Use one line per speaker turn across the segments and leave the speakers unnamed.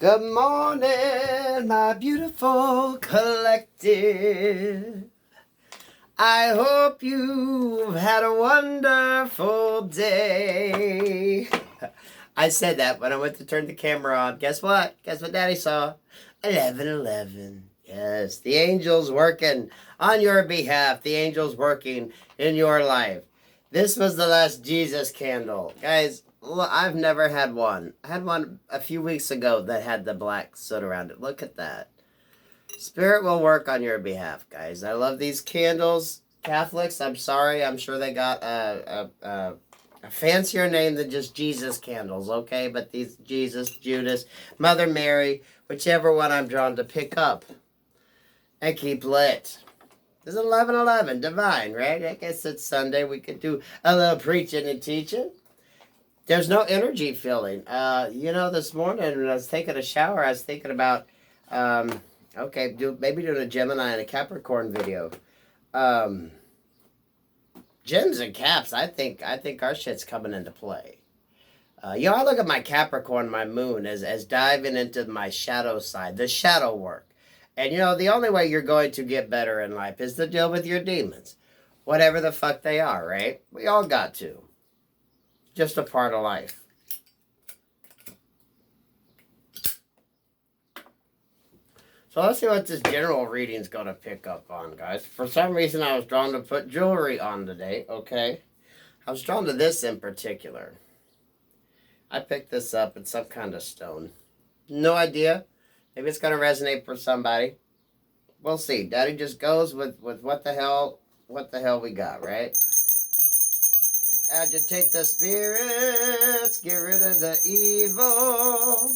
Good morning, my beautiful collective. I hope you've had a wonderful day. I said that when I went to turn the camera on. Guess what? Guess what Daddy saw? 11:11. Yes, the angel's working on your behalf. The angel's working in your life. This was the last Jesus candle. Guys, look, I've never had one. I had one a few weeks ago that had the black soot around it. Look at that. Spirit will work on your behalf, guys. I love these candles. Catholics, I'm sorry. I'm sure they got a fancier name than just Jesus candles, okay? But these Jesus, Judas, Mother Mary, whichever one I'm drawn to pick up and keep lit. This is 11:11, divine, right? I guess it's Sunday. We could do a little preaching and teaching. There's no energy feeling. This morning when I was taking a shower, I was thinking about, maybe doing a Gemini and a Capricorn video. Gems and Caps, I think our shit's coming into play. I look at my Capricorn, my moon, as diving into my shadow side, the shadow work. And, the only way you're going to get better in life is to deal with your demons. Whatever the fuck they are, right? We all got to. Just a part of life. So let's see what this general reading's going to pick up on, guys. For some reason, I was drawn to put jewelry on today, okay? I was drawn to this in particular. I picked this up. It's some kind of stone. No idea. Maybe it's going to resonate for somebody. We'll see. Daddy just goes with what the hell we got, right? Agitate the spirits, get rid of the evil.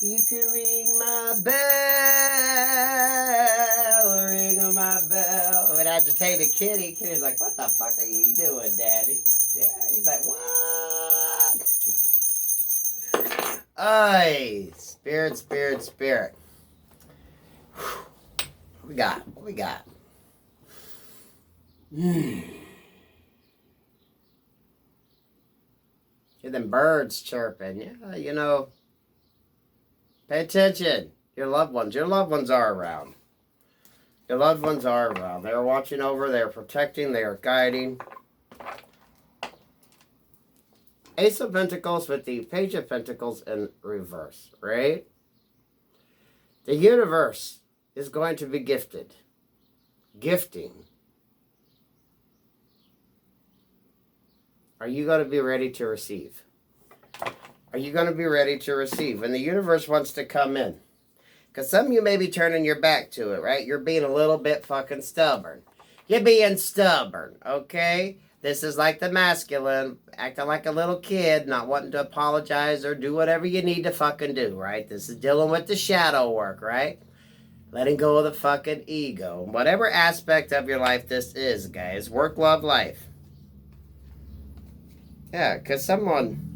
You can ring my bell, ring my bell. And agitate the kitty. Kitty's like, what the fuck are you doing, Daddy? Yeah, he's like, what? Ay, spirit. What we got? Hear them birds chirping. Yeah, pay attention. Your loved ones are around. They're watching over, they're protecting, they are guiding. Ace of Pentacles with the Page of Pentacles in reverse, right? The universe is going to be gifted. Gifting. Are you going to be ready to receive? Are you going to be ready to receive? When the universe wants to come in. Because some of you may be turning your back to it, right? You're being a little bit fucking stubborn. You're being stubborn, okay? This is like the masculine, acting like a little kid, not wanting to apologize or do whatever you need to fucking do, right? This is dealing with the shadow work, right? Letting go of the fucking ego. Whatever aspect of your life this is, guys. Work, love, life. Yeah, because someone...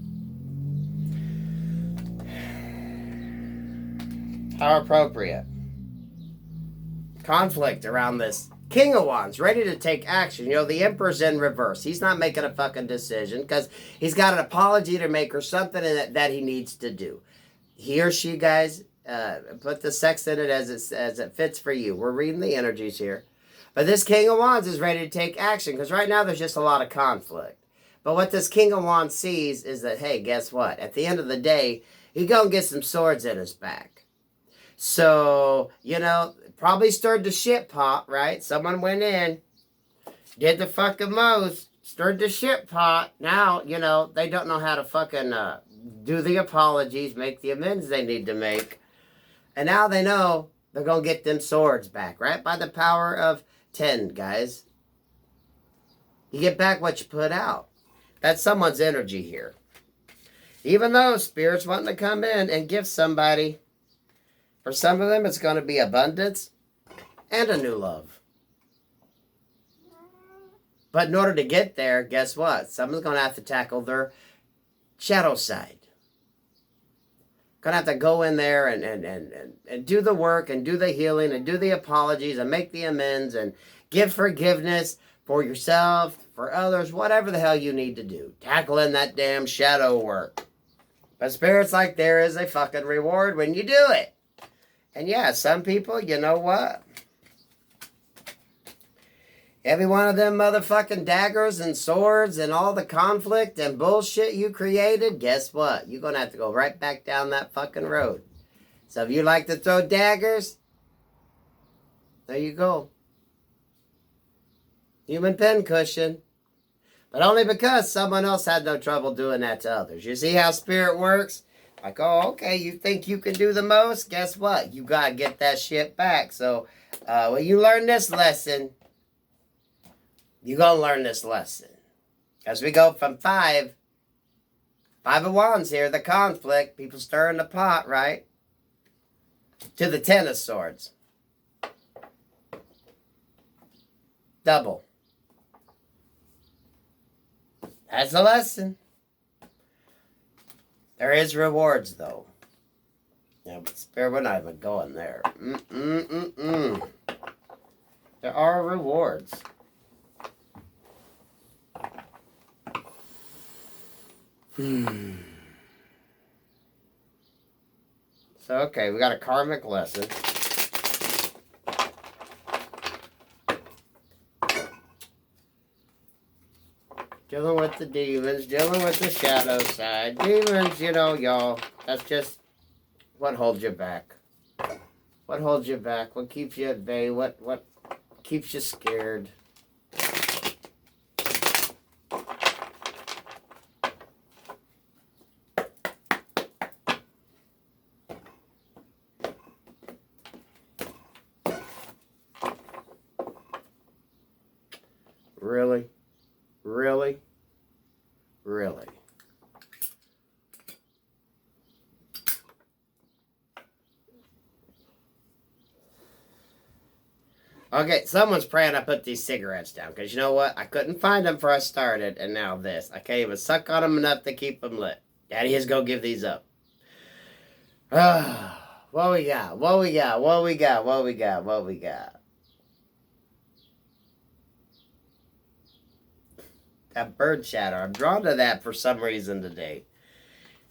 How appropriate. Conflict around this King of Wands, ready to take action. The Emperor's in reverse. He's not making a fucking decision because he's got an apology to make or something that he needs to do. He or she, guys, put the sex in it as it fits for you. We're reading the energies here. But this King of Wands is ready to take action because right now there's just a lot of conflict. But what this King of Wands sees is that, hey, guess what? At the end of the day, he's going to get some swords in his back. So, probably stirred the shit pot, right? Someone went in, did the fucking most, stirred the shit pot. Now, they don't know how to fucking do the apologies, make the amends they need to make. And now they know they're going to get them swords back, right? By the power of 10, guys. You get back what you put out. That's someone's energy here. Even though Spirit's wanting to come in and give somebody... For some of them, it's going to be abundance and a new love. But in order to get there, guess what? Someone's going to have to tackle their shadow side. Going to have to go in there and do the work and do the healing and do the apologies and make the amends and give forgiveness for yourself, for others, whatever the hell you need to do. Tackling that damn shadow work. But Spirit's like, there is a fucking reward when you do it. And yeah, some people, you know what? Every one of them motherfucking daggers and swords and all the conflict and bullshit you created, guess what? You're going to have to go right back down that fucking road. So if you like to throw daggers, there you go. Human pincushion. But only because someone else had no trouble doing that to others. You see how Spirit works? Like, oh, okay, you think you can do the most? Guess what? You got to get that shit back. So when you learn this lesson, you're going to learn this lesson. As we go from five of wands here, the conflict, people stirring the pot, right? To the 10 of swords. Double. That's a lesson. There is rewards, though. Yeah, but Spirit, we're not even going there. There are rewards. So, okay, we got a karmic lesson. Dealing with the demons, dealing with the shadow side. Demons, you know, y'all, that's just what holds you back. What holds you back? What keeps you at bay? What keeps you scared? Really? Really? Really? Okay, someone's praying I put these cigarettes down, because you know what? I couldn't find them before I started, and now this. I can't even suck on them enough to keep them lit. Daddy is going to give these up. What we got? What we got? What we got? What we got? What we got? That bird shadow. I'm drawn to that for some reason today.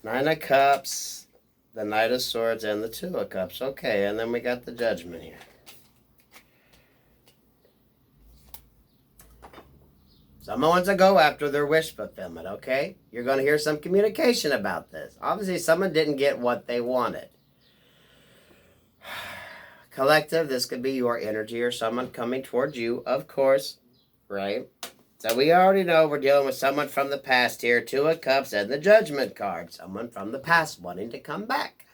9 of Cups, the Knight of Swords, and the 2 of Cups. Okay, and then we got the Judgment here. Someone wants to go after their wish fulfillment, okay? You're going to hear some communication about this. Obviously, someone didn't get what they wanted. Collective, this could be your energy or someone coming towards you, of course, right? So we already know we're dealing with someone from the past here. 2 of Cups and the Judgment card. Someone from the past wanting to come back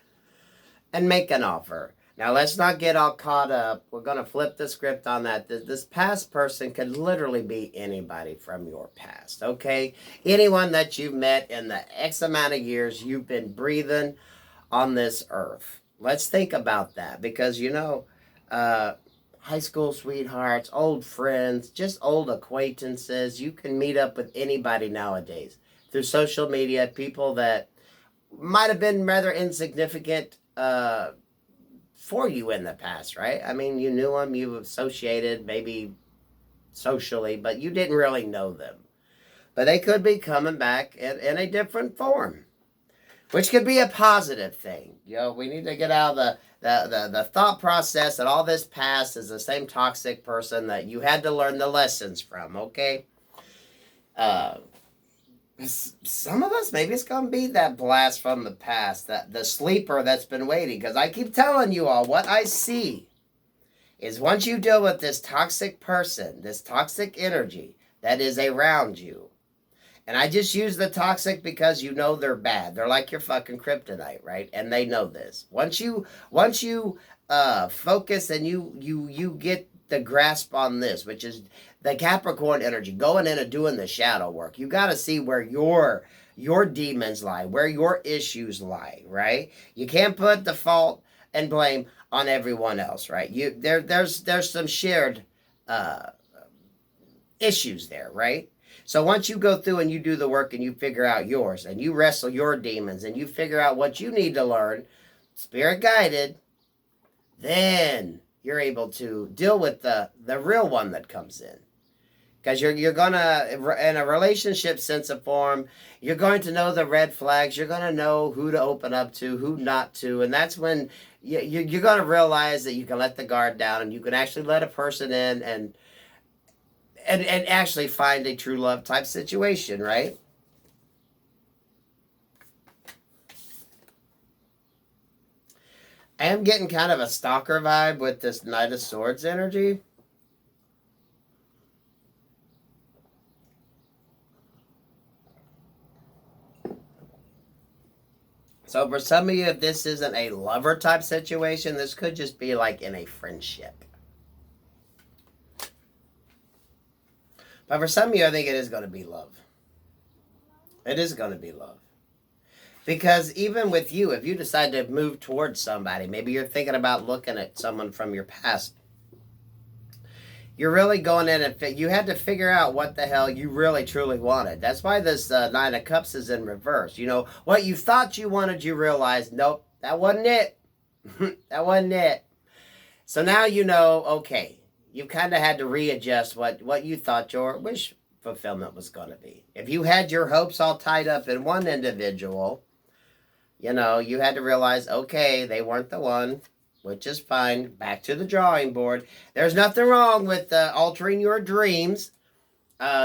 and make an offer. Now, let's not get all caught up. We're going to flip the script on that. This past person could literally be anybody from your past, okay? Anyone that you've met in the X amount of years you've been breathing on this earth. Let's think about that because, you know, high school sweethearts, old friends, just old acquaintances. You can meet up with anybody nowadays through social media, people that might have been rather insignificant for you in the past, right? I mean, you knew them, you associated maybe socially, but you didn't really know them. But they could be coming back in a different form, which could be a positive thing. You know, we need to get out of the thought process that all this past is the same toxic person that you had to learn the lessons from, okay? Some of us, maybe it's going to be that blast from the past, that the sleeper that's been waiting. Because I keep telling you all, what I see is once you deal with this toxic person, this toxic energy that is around you, and I just use the toxic because you know they're bad. They're like your fucking kryptonite, right? And they know this. Once you focus and you get the grasp on this, which is the Capricorn energy, going in and doing the shadow work. You got to see where your demons lie, where your issues lie, right? You can't put the fault and blame on everyone else, right? There's some shared issues there, right? So once you go through and you do the work and you figure out yours and you wrestle your demons and you figure out what you need to learn, spirit guided, then you're able to deal with the real one that comes in. Because you're gonna, in a relationship sense of form, you're going to know the red flags. You're gonna know who to open up to, who not to, and that's when you're gonna realize that you can let the guard down and you can actually let a person in and actually find a true love type situation, right? I am getting kind of a stalker vibe with this Knight of Swords energy. So for some of you, if this isn't a lover type situation, this could just be like in a friendship. But for some of you, I think it is going to be love. It is going to be love. Because even with you, if you decide to move towards somebody, maybe you're thinking about looking at someone from your past, you're really going in and you had to figure out what the hell you really truly wanted. That's why this Nine of Cups is in reverse. You know, what you thought you wanted, you realized, nope, that wasn't it. That wasn't it. So now you know, okay, you kind of had to readjust what you thought your wish fulfillment was going to be. If you had your hopes all tied up in one individual, you know, you had to realize, okay, they weren't the one, which is fine. Back to the drawing board. There's nothing wrong with altering your dreams,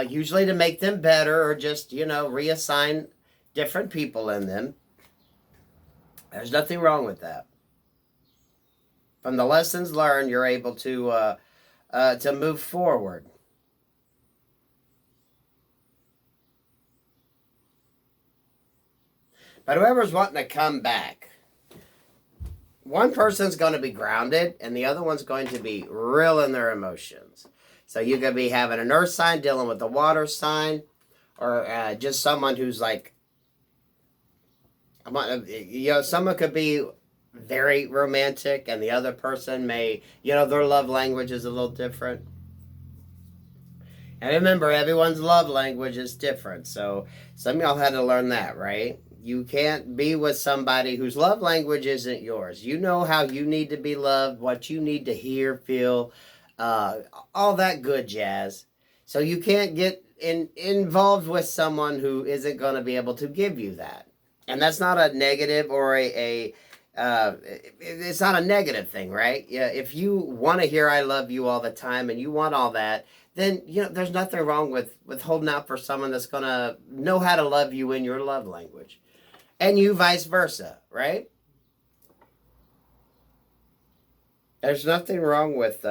usually to make them better or just, you know, reassign different people in them. There's nothing wrong with that. From the lessons learned, you're able to move forward. But whoever's wanting to come back, one person's going to be grounded and the other one's going to be real in their emotions. So you could be having an earth sign dealing with a water sign, or just someone who's like, you know, someone could be very romantic and the other person may, you know, their love language is a little different. And remember, everyone's love language is different. So some of y'all had to learn that, right? You can't be with somebody whose love language isn't yours. You know how you need to be loved, what you need to hear, feel, all that good jazz. So you can't get involved with someone who isn't going to be able to give you that. And that's not a negative or it's not a negative thing, right? Yeah, if you want to hear I love you all the time and you want all that, then, you know, there's nothing wrong with holding out for someone that's going to know how to love you in your love language. And you vice versa, right? There's nothing wrong with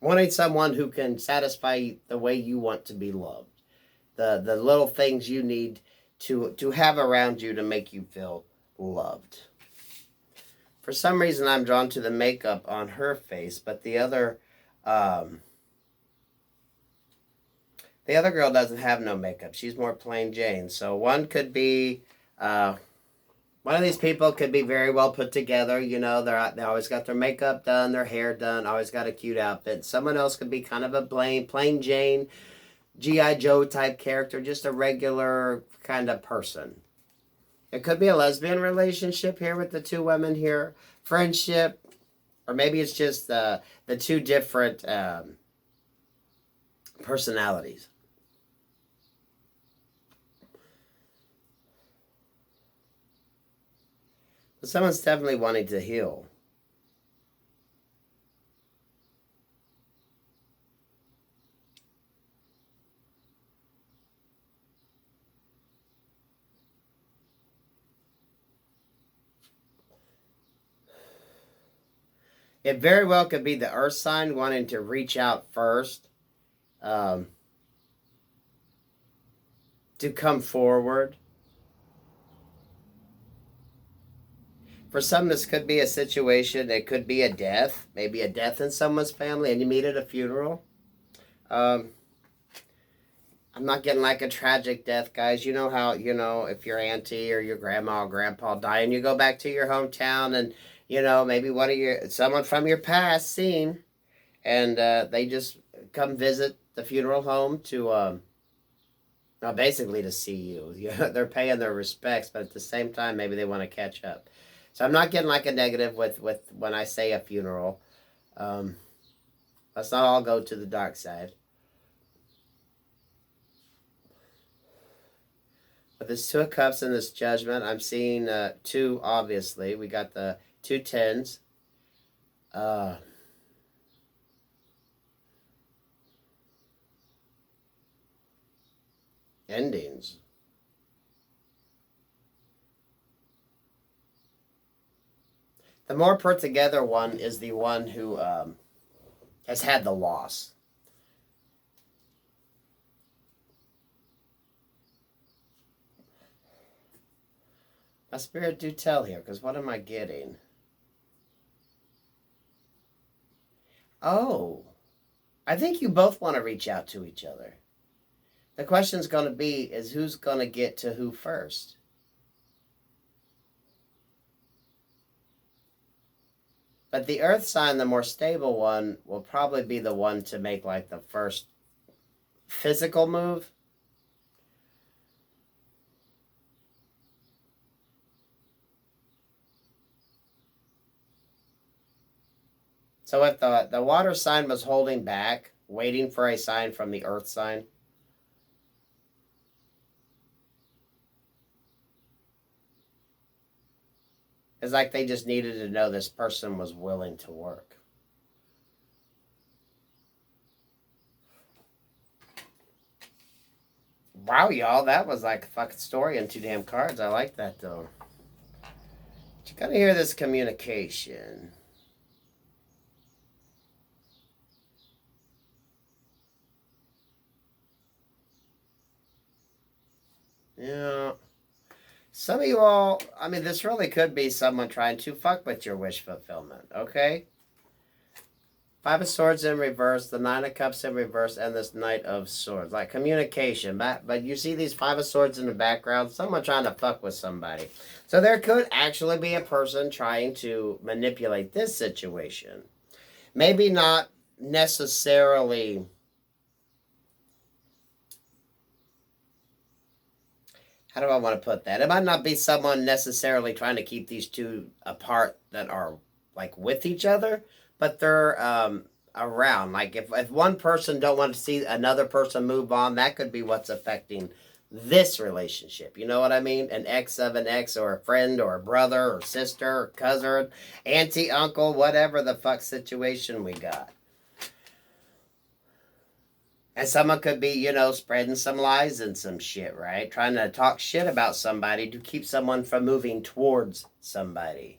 wanting someone who can satisfy the way you want to be loved. The little things you need to have around you to make you feel loved. For some reason, I'm drawn to the makeup on her face, but the other girl doesn't have no makeup. She's more plain Jane. So one could be, one of these people could be very well put together. You know, they always got their makeup done, their hair done, always got a cute outfit. Someone else could be kind of a plain Jane, G.I. Joe type character, just a regular kind of person. It could be a lesbian relationship here with the two women here, friendship, or maybe it's just the two different personalities. But someone's definitely wanting to heal. It very well could be the earth sign wanting to reach out first, to come forward. For some, this could be a situation. It could be a death, maybe a death in someone's family, and you meet at a funeral. I'm not getting like a tragic death, guys. You know how, you know, if your auntie or your grandma or grandpa die and you go back to your hometown and, you know, maybe someone from your past scene, and they just come visit the funeral home to, basically to see you. They're paying their respects, but at the same time, maybe they want to catch up. So I'm not getting like a negative with when I say a funeral. Let's not all go to the dark side. With this Two of Cups and this Judgment, I'm seeing two, obviously. We got the 2 tens. Endings. The more put together one is the one who has had the loss. My spirit, do tell here, because what am I getting? Oh, I think you both want to reach out to each other. The question's going to be, is who's going to get to who first? But the earth sign, the more stable one, will probably be the one to make like the first physical move. So if the water sign was holding back, waiting for a sign from the earth sign, it's like they just needed to know this person was willing to work. Wow, y'all, that was like a fucking story in 2 damn cards. I like that, though. But you gotta hear this communication. Yeah. Some of you all, I mean, this really could be someone trying to fuck with your wish fulfillment, okay? 5 of Swords in reverse, the 9 of Cups in reverse, and this Knight of Swords. Like communication. But you see these 5 of Swords in the background? Someone trying to fuck with somebody. So there could actually be a person trying to manipulate this situation. Maybe not necessarily... How do I want to put that? It might not be someone necessarily trying to keep these two apart that are like with each other, but they're around. Like if one person don't want to see another person move on, that could be what's affecting this relationship. You know what I mean? An ex of an ex, or a friend, or a brother, or sister, or cousin, auntie, uncle, whatever the fuck situation we got. And someone could be, you know, spreading some lies and some shit, right? Trying to talk shit about somebody to keep someone from moving towards somebody.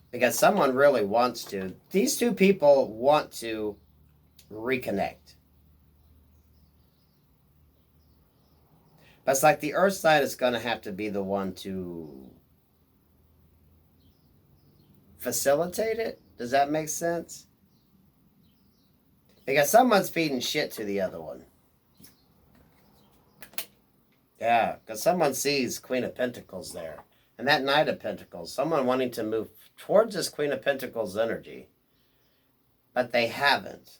Because someone really wants to. These two people want to reconnect. But it's like the earth side is going to have to be the one to facilitate it. Does that make sense? Because someone's feeding shit to the other one. Yeah, because someone sees Queen of Pentacles there. And that Knight of Pentacles. Someone wanting to move towards this Queen of Pentacles energy. But they haven't.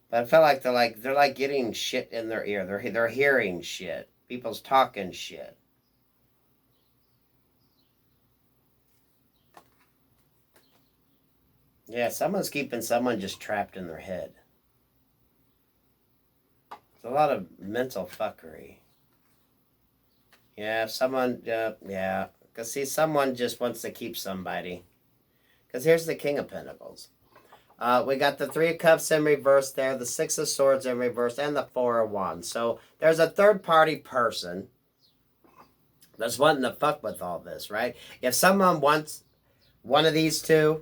But I feel like they're like getting shit in their ear. They're hearing shit. People's talking shit. Yeah, someone's keeping someone just trapped in their head. It's a lot of mental fuckery. Yeah, someone, yeah. Because see, someone just wants to keep somebody. Because here's the King of Pentacles. We got the 3 of Cups in reverse there, the 6 of Swords in reverse, and the 4 of Wands. So there's a third-party person that's wanting to fuck with all this, right? If someone wants one of these two,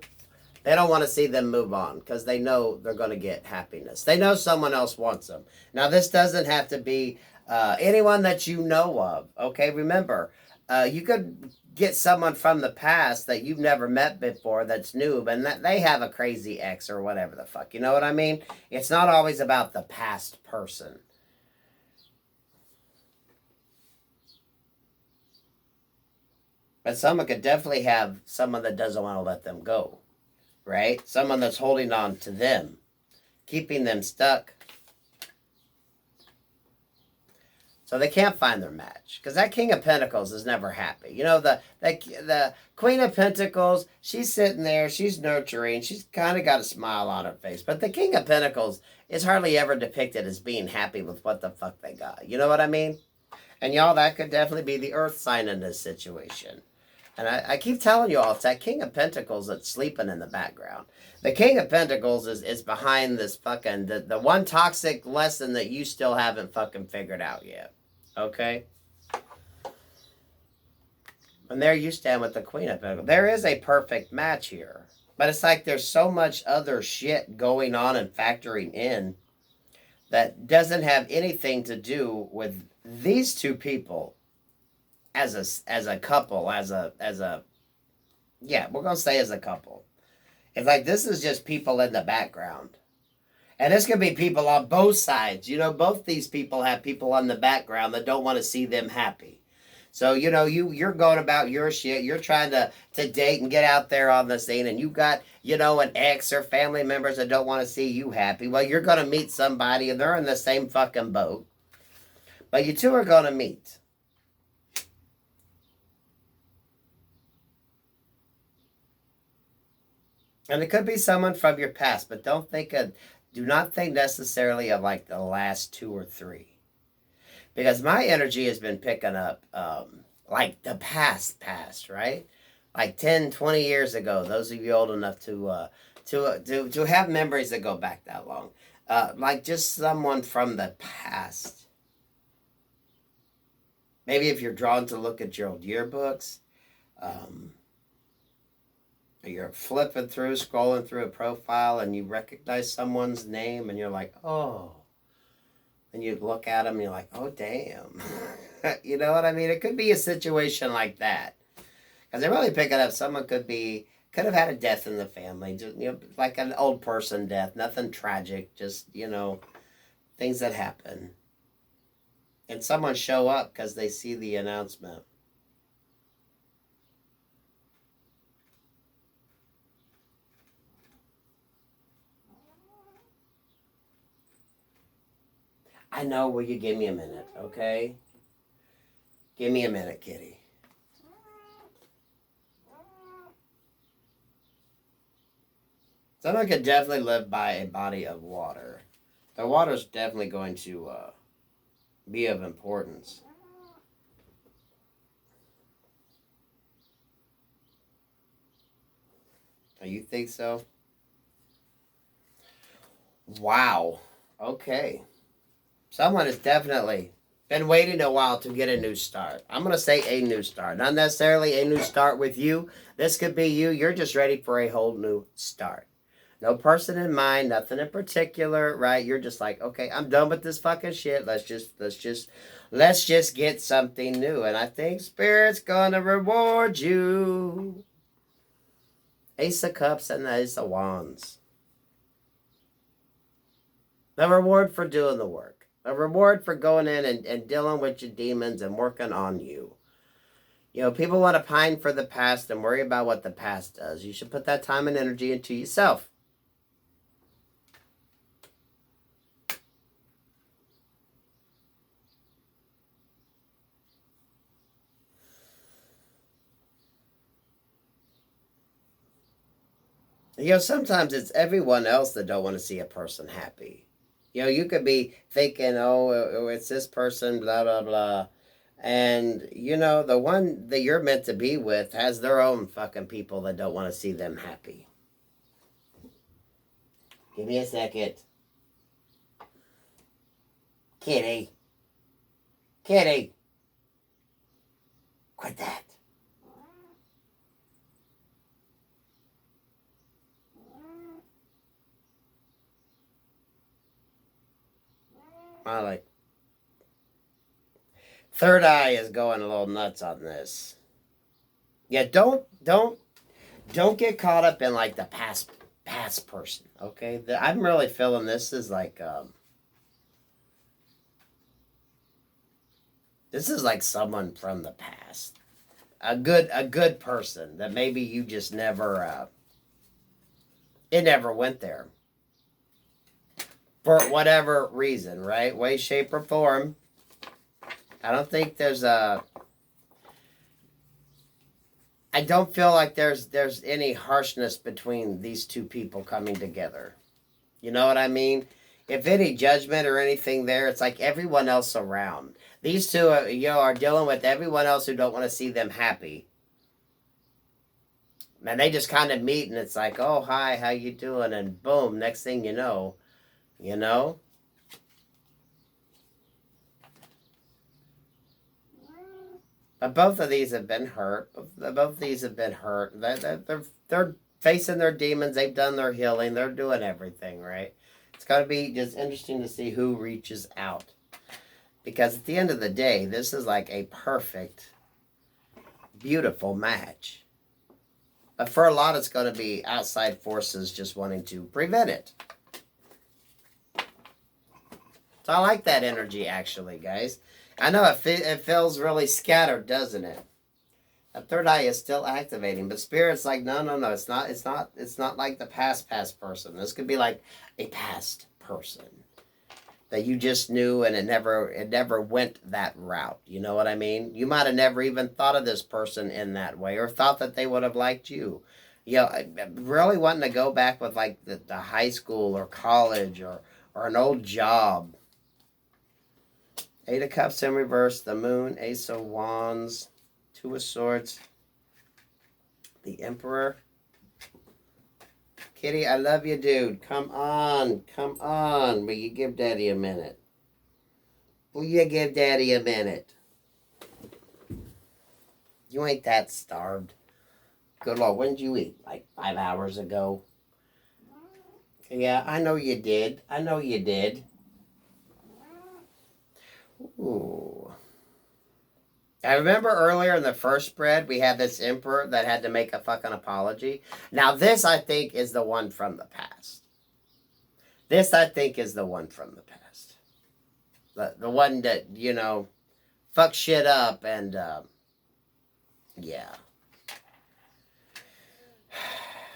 they don't want to see them move on because they know they're going to get happiness. They know someone else wants them. Now, this doesn't have to be anyone that you know of, okay? Remember, you could get someone from the past that you've never met before that's new, and that they have a crazy ex or whatever the fuck. You know what I mean? It's not always about the past person. But someone could definitely have someone that doesn't want to let them go. Right? Someone that's holding on to them, keeping them stuck. So they can't find their match. Because that King of Pentacles is never happy. You know, the Queen of Pentacles, she's sitting there, she's nurturing, she's kind of got a smile on her face. But the King of Pentacles is hardly ever depicted as being happy with what the fuck they got. You know what I mean? And y'all, that could definitely be the earth sign in this situation. And I keep telling you all, it's that King of Pentacles that's sleeping in the background. The King of Pentacles is behind this fucking, the one toxic lesson that you still haven't fucking figured out yet. Okay? And there you stand with the Queen of Pentacles. There is a perfect match here. But it's like there's so much other shit going on and factoring in that doesn't have anything to do with these two people as a couple, yeah, we're going to say as a couple. It's like this is just people in the background. And this could be people on both sides. You know, both these people have people on the background that don't want to see them happy. So, you know, you're going about your shit. You're trying to date and get out there on the scene. And you got, you know, an ex or family members that don't want to see you happy. Well, you're going to meet somebody and they're in the same fucking boat. But you two are going to meet. And it could be someone from your past, but do not think necessarily of like the last 2 or 3. Because my energy has been picking up like the past, right? Like 10, 20 years ago, those of you old enough to have memories that go back that long. Like just someone from the past. Maybe if you're drawn to look at your old yearbooks, you're flipping through, scrolling through a profile, and you recognize someone's name, and you're like, oh. And you look at them, and you're like, oh, damn. You know what I mean? It could be a situation like that. Because they're really picking up someone could have had a death in the family. Just, you know, like an old person death. Nothing tragic. Just, you know, things that happen. And someone show up because they see the announcement. I know, will you give me a minute, okay? Give me a minute, kitty. Someone could definitely live by a body of water. The water's definitely going to be of importance. Oh, you think so? Wow. Okay. Someone has definitely been waiting a while to get a new start. I'm going to say a new start. Not necessarily a new start with you. This could be you. You're just ready for a whole new start. No person in mind, nothing in particular, right? You're just like, okay, I'm done with this fucking shit. Let's just get something new. And I think Spirit's going to reward you. Ace of Cups and the Ace of Wands. The reward for doing the work. A reward for going in and dealing with your demons and working on you. You know, people want to pine for the past and worry about what the past does. You should put that time and energy into yourself. You know, sometimes it's everyone else that don't want to see a person happy. You know, you could be thinking, oh, it's this person, blah, blah, blah. And, you know, the one that you're meant to be with has their own fucking people that don't want to see them happy. Give me a second. Kitty. Kitty. Quit that. Like, third eye is going a little nuts on this. Yeah, don't get caught up in like the past person. Okay, I'm really feeling this is like this is like someone from the past, a good person that maybe you just never it never went there. For whatever reason, right? Way, shape, or form. I don't think there's a... I don't feel like there's any harshness between these two people coming together. You know what I mean? If any judgment or anything there, it's like everyone else around. These two, are dealing with everyone else who don't want to see them happy. And they just kind of meet, and it's like, oh, hi, how you doing? And boom, next thing you know. But both of these have been hurt. Both of these have been hurt. They're facing their demons. They've done their healing. They're doing everything, right? It's got to be just interesting to see who reaches out. Because at the end of the day, this is like a perfect, beautiful match. But for a lot, it's going to be outside forces just wanting to prevent it. So I like that energy, actually, guys. I know it feels really scattered, doesn't it? The third eye is still activating, but Spirit's like, no. It's not like the past person. This could be like a past person that you just knew, and it never went that route. You know what I mean? You might have never even thought of this person in that way, or thought that they would have liked you. Really wanting to go back with like the high school or college or an old job. Eight of Cups in reverse, the Moon, Ace of Wands, Two of Swords, the Emperor. Kitty, I love you, dude. Come on. Will you give Daddy a minute? You ain't that starved. Good Lord, when did you eat? Like 5 hours ago? Yeah, I know you did. Ooh. I remember earlier in the first spread, we had this Emperor that had to make a fucking apology. Now this, I think, is the one from the past. The one that, fuck shit up and, yeah.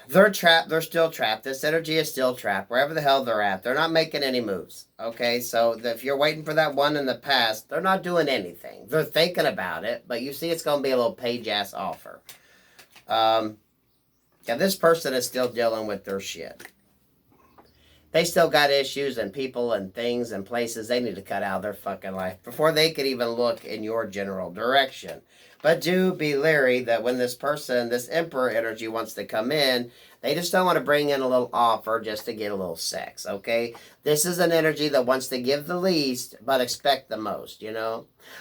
They're trapped. They're still trapped. This energy is still trapped. Wherever the hell they're at. They're not making any moves. Okay? So if you're waiting for that one in the past, they're not doing anything. They're thinking about it. But you see it's going to be a little page-ass offer. This person is still dealing with their shit. They still got issues and people and things and places they need to cut out of their fucking life before they could even look in your general direction. But do be leery that when this person, this Emperor energy wants to come in, they just don't want to bring in a little offer just to get a little sex, okay? This is an energy that wants to give the least, but expect the most,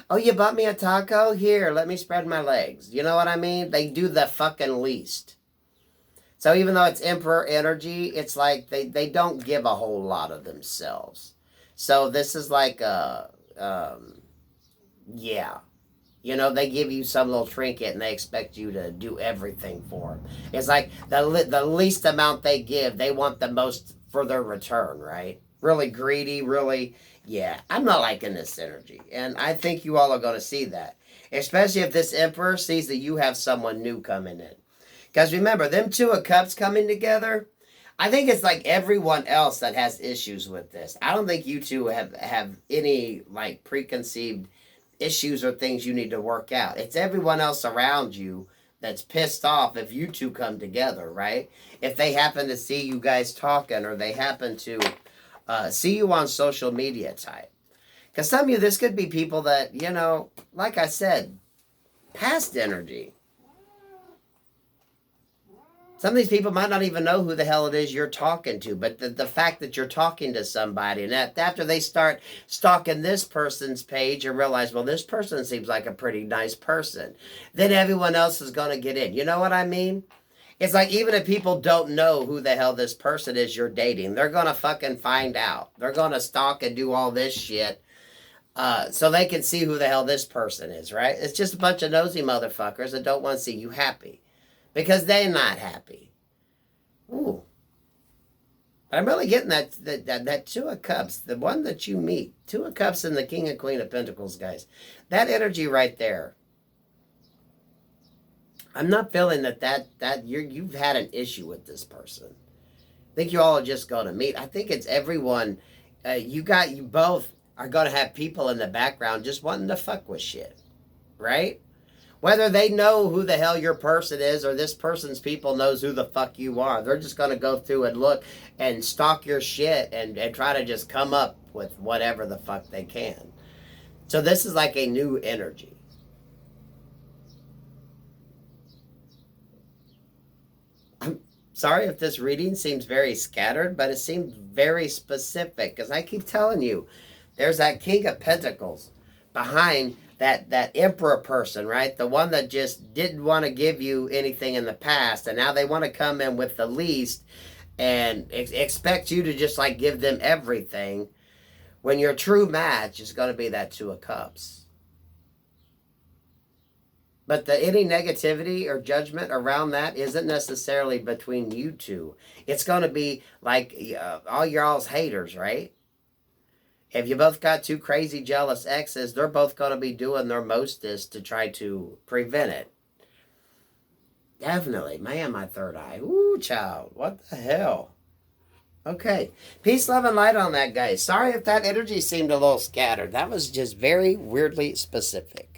Oh, you bought me a taco? Here, let me spread my legs. You know what I mean? They do the fucking least. So even though it's Emperor energy, it's like they don't give a whole lot of themselves. So this is like yeah. They give you some little trinket and they expect you to do everything for them. It's like the least amount they give, they want the most for their return, right? Really greedy, really, yeah. I'm not liking this energy. And I think you all are going to see that. Especially if this Emperor sees that you have someone new coming in. Because remember, them Two of Cups coming together, I think it's like everyone else that has issues with this. I don't think you two have any like preconceived issues or things you need to work out. It's everyone else around you that's pissed off if you two come together, right? If they happen to see you guys talking or they happen to see you on social media type. Because some of you, this could be people that, like I said, past energy. Some of these people might not even know who the hell it is you're talking to, but the fact that you're talking to somebody, and after they start stalking this person's page and realize, well, this person seems like a pretty nice person, then everyone else is going to get in. You know what I mean? It's like even if people don't know who the hell this person is you're dating, they're going to fucking find out. They're going to stalk and do all this shit so they can see who the hell this person is, right? It's just a bunch of nosy motherfuckers that don't want to see you happy. Because they're not happy. Ooh. But I'm really getting that Two of Cups, the one that you meet. Two of Cups and the King and Queen of Pentacles, guys. That energy right there. I'm not feeling that you've had an issue with this person. I think you all are just going to meet. I think it's everyone. You both are going to have people in the background just wanting to fuck with shit, right? Whether they know who the hell your person is or this person's people knows who the fuck you are. They're just going to go through and look and stalk your shit and try to just come up with whatever the fuck they can. So this is like a new energy. I'm sorry if this reading seems very scattered, but it seems very specific because I keep telling you, there's that King of Pentacles behind that emperor person, right? The one that just didn't want to give you anything in the past, and now they want to come in with the least and expect you to just like give them everything, when your true match is going to be that Two of Cups. But any negativity or judgment around that isn't necessarily between you two. It's going to be like all y'all's haters, right? If you both got two crazy jealous exes, they're both going to be doing their mostest to try to prevent it. Definitely. Man, my third eye. Ooh, child. What the hell? Okay. Peace, love, and light on that, guys. Sorry if that energy seemed a little scattered. That was just very weirdly specific.